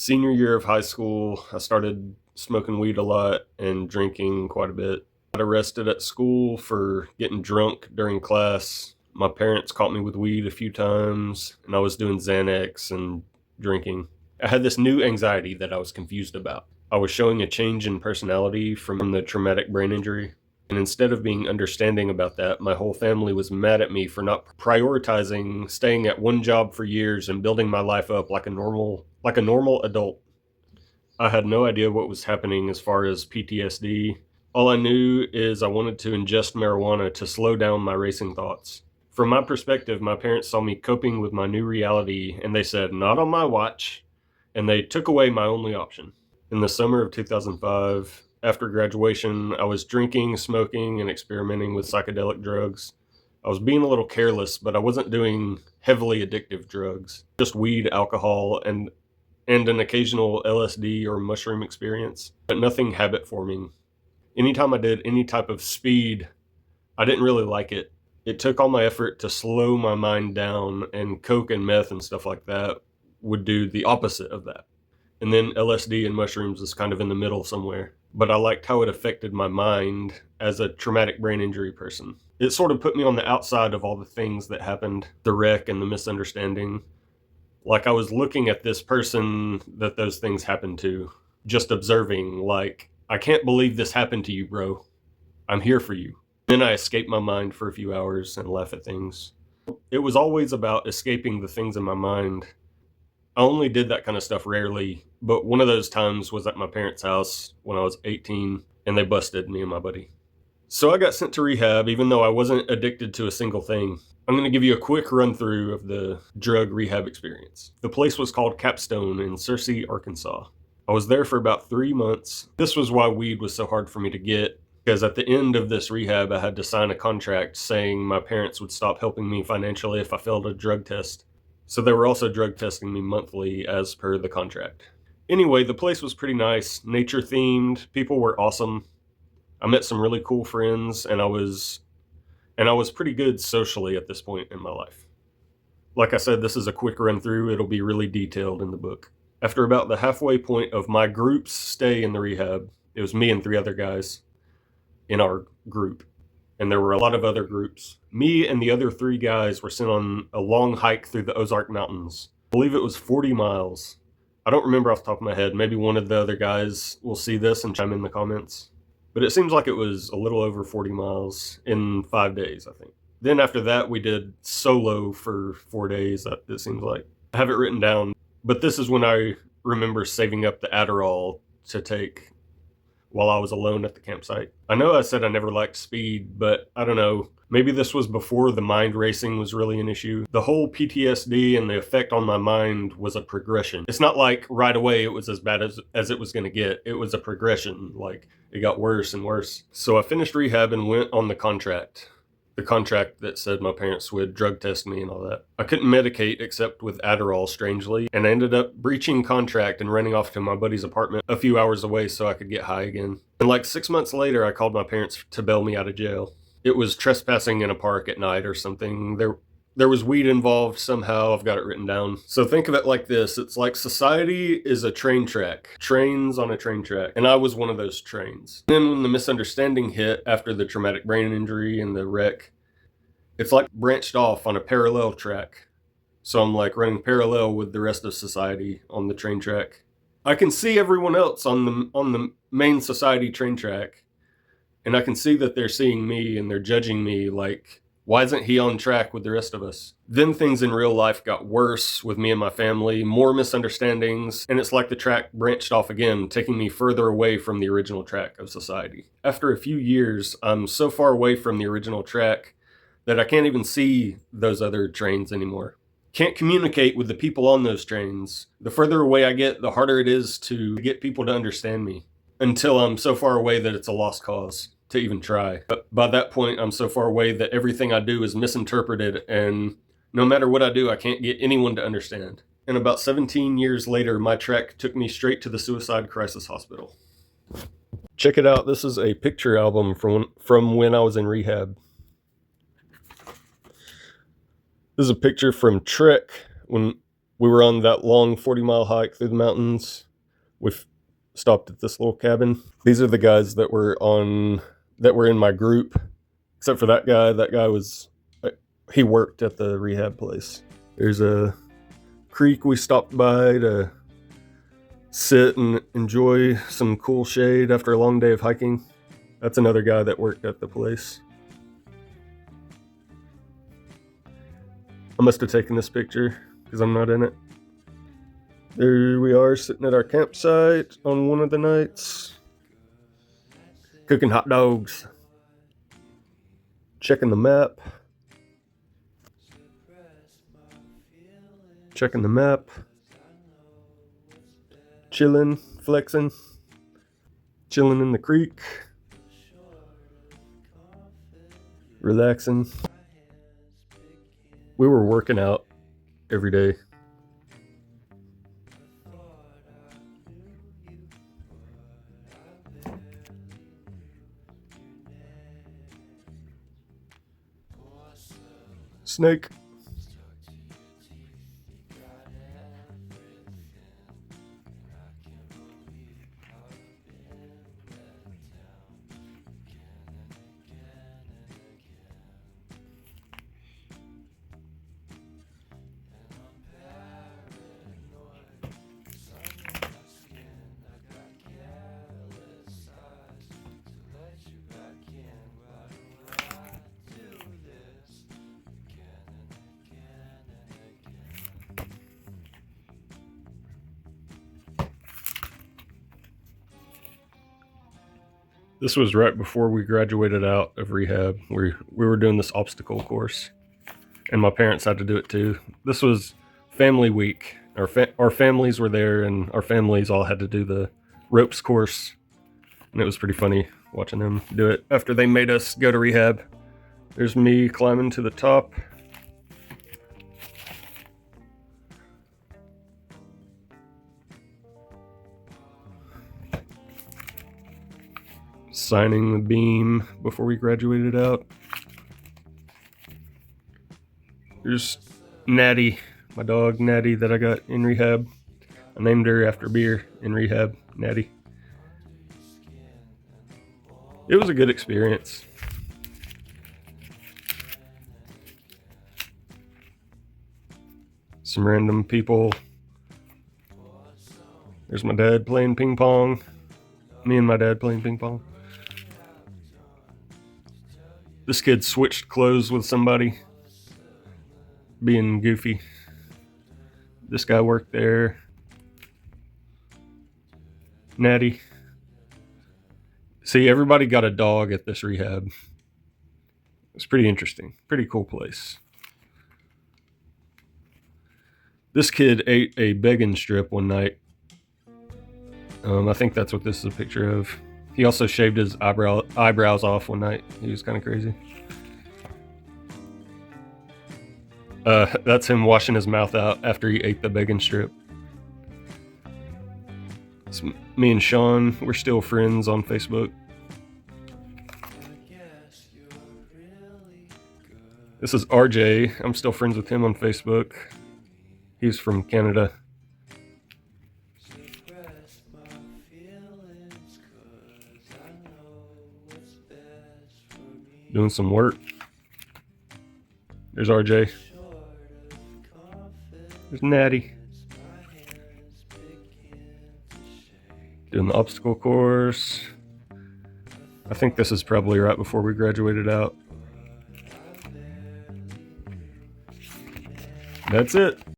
Senior year of high school, I started smoking weed a lot and drinking quite a bit. Got arrested at school for getting drunk during class. My parents caught me with weed a few times, and I was doing Xanax and drinking. I had this new anxiety that I was confused about. I was showing a change in personality from the traumatic brain injury. And instead of being understanding about that, my whole family was mad at me for not prioritizing staying at one job for years and building my life up like a normal adult. I had no idea what was happening as far as PTSD. All I knew is I wanted to ingest marijuana to slow down my racing thoughts. From my perspective, my parents saw me coping with my new reality and they said, "Not on my watch," and they took away my only option. In the summer of 2005, after graduation, I was drinking, smoking, and experimenting with psychedelic drugs. I was being a little careless, but I wasn't doing heavily addictive drugs, just weed, alcohol, and an occasional LSD or mushroom experience, but nothing habit forming. Anytime I did any type of speed, I didn't really like it. It took all my effort to slow my mind down, and coke and meth and stuff like that would do the opposite of that. And then LSD and mushrooms is kind of in the middle somewhere. But I liked how it affected my mind as a traumatic brain injury person. It sort of put me on the outside of all the things that happened, the wreck and the misunderstanding. Like I was looking at this person that those things happened to, just observing, like, I can't believe this happened to you, bro. I'm here for you. Then I escape my mind for a few hours and laugh at things. It was always about escaping the things in my mind. I only did that kind of stuff rarely, but one of those times was at my parents' house when I was 18, and they busted me and my buddy. So I got sent to rehab, even though I wasn't addicted to a single thing. I'm going to give you a quick run through of the drug rehab experience. The place was called Capstone in Searcy, Arkansas. I was there for about 3 months. This was why weed was so hard for me to get, because at the end of this rehab, I had to sign a contract saying my parents would stop helping me financially if I failed a drug test. So they were also drug testing me monthly as per the contract. Anyway, the place was pretty nice, nature themed, people were awesome. I met some really cool friends, and I was pretty good socially at this point in my life. Like I said, this is a quick run through. It'll be really detailed in the book. After about the halfway point of my group's stay in the rehab, it was me and 3 other guys in our group, and there were a lot of other groups. Me and the other 3 guys were sent on a long hike through the Ozark Mountains. I believe it was 40 miles. I don't remember off the top of my head. Maybe one of the other guys will see this and chime in the comments. But it seems like it was a little over 40 miles in 5 days, I think. Then after that, we did solo for 4 days, it seems like. I have it written down, but this is when I remember saving up the Adderall to take while I was alone at the campsite. I know I said I never liked speed, but I don't know. Maybe this was before the mind racing was really an issue. The whole PTSD and the effect on my mind was a progression. It's not like right away it was as bad as it was going to get. It was a progression. Like, it got worse and worse. So I finished rehab and went on the contract. The contract that said my parents would drug test me and all that. I couldn't medicate except with Adderall, strangely, and I ended up breaching contract and running off to my buddy's apartment a few hours away so I could get high again. And like 6 months later, I called my parents to bail me out of jail. It was trespassing in a park at night or something. There was weed involved somehow. I've got it written down. So think of it like this. It's like society is a train track. Trains on a train track. And I was one of those trains. Then when the misunderstanding hit after the traumatic brain injury and the wreck, it's like branched off on a parallel track. So I'm like running parallel with the rest of society on the train track. I can see everyone else on the main society train track, and I can see that they're seeing me and they're judging me like, why isn't he on track with the rest of us? Then things in real life got worse with me and my family, more misunderstandings, and it's like the track branched off again, taking me further away from the original track of society. After a few years, I'm so far away from the original track that I can't even see those other trains anymore. Can't communicate with the people on those trains. The further away I get, the harder it is to get people to understand me, until I'm so far away that it's a lost cause to even try. But by that point, I'm so far away that everything I do is misinterpreted, and no matter what I do, I can't get anyone to understand. And about 17 years later, my track took me straight to the suicide crisis hospital. Check it out. This is a picture album from when I was in rehab. This is a picture from Trek when We were on that long 40-mile hike through the mountains. We've stopped at this little cabin. These are the guys that were in my group, except for that guy. That guy he worked at the rehab place. There's a creek we stopped by to sit and enjoy some cool shade after a long day of hiking. That's another guy that worked at the place. I must have taken this picture because I'm not in it. There we are sitting at our campsite on one of the nights, cooking hot dogs, checking the map, chilling, flexing, chilling in the creek, relaxing. We were working out every day. Snake. This was right before we graduated out of rehab. We were doing this obstacle course, and my parents had to do it too. This was family week. Our families were there, and our families all had to do the ropes course, and it was pretty funny watching them do it after they made us go to rehab. There's me climbing to the top. Signing the beam before we graduated out. There's Natty, my dog Natty that I got in rehab. I named her after beer in rehab, Natty. It was a good experience. Some random people. There's my dad playing ping pong. Me and my dad playing ping pong. This kid switched clothes with somebody, being goofy. This guy worked there. Natty. See, everybody got a dog at this rehab. It's pretty interesting. Pretty cool place. This kid ate a bacon strip one night. I think that's what this is a picture of. He also shaved his eyebrows off one night. He was kind of crazy. That's him washing his mouth out after he ate the bacon strip. It's me and Sean. We're still friends on Facebook. This is RJ. I'm still friends with him on Facebook. He's from Canada. Doing some work. There's RJ. There's Natty. Doing the obstacle course. I think this is probably right before we graduated out. That's it.